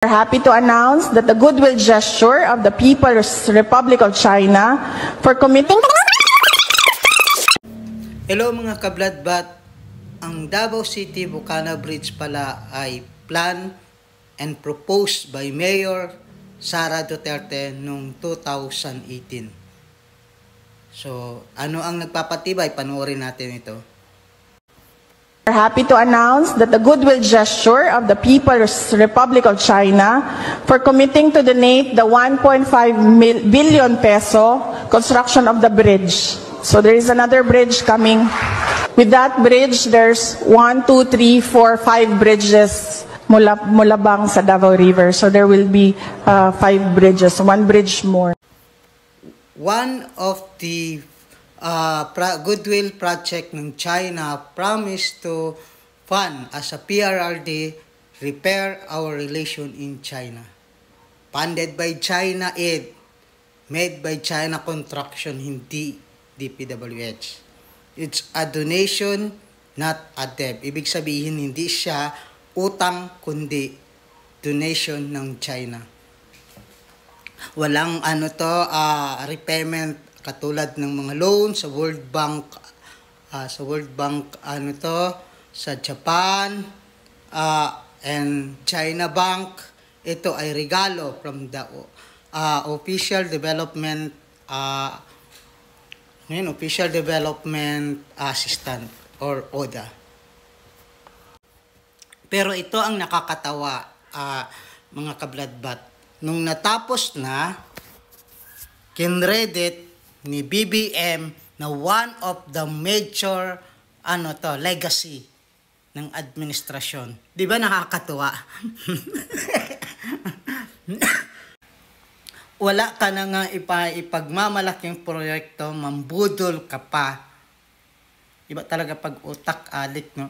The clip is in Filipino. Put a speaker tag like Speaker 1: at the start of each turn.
Speaker 1: We're happy to announce that the goodwill gesture of the People's Republic of China for committing to
Speaker 2: Hello mga kabladbat, ang Davao City Bocana Bridge pala ay planned and proposed by Mayor Sara Duterte noong 2018. So, ano ang nagpapatibay? Panoorin natin ito.
Speaker 1: We're happy to announce that the goodwill gesture of the People's Republic of China for committing to donate the 1.5 billion peso construction of the bridge. So there is another bridge coming. With that bridge, there's 1, 2, 3, 4, 5 bridges mulabang sa Davao River. So there will be 5 bridges, 1 bridge more.
Speaker 2: One of the goodwill project ng China promised to fund as a PRRD repair our relation in China. Funded by China Aid, made by China Construction, hindi DPWH. It's a donation, not a debt. Ibig sabihin, hindi siya utang, kundi donation ng China. Walang repayment katulad ng mga loan sa World Bank, sa Japan, and China Bank. Ito ay regalo from the Official Development Assistant or ODA. Pero ito ang nakakatawa, mga kabladbat. Nung natapos na, kinredit ni BBM na one of the major legacy ng administrasyon. Di ba nakakatuwa? Wala ka na nga ipagmamalaking proyekto, mambudol ka pa. Iba talaga pag utak alik, no?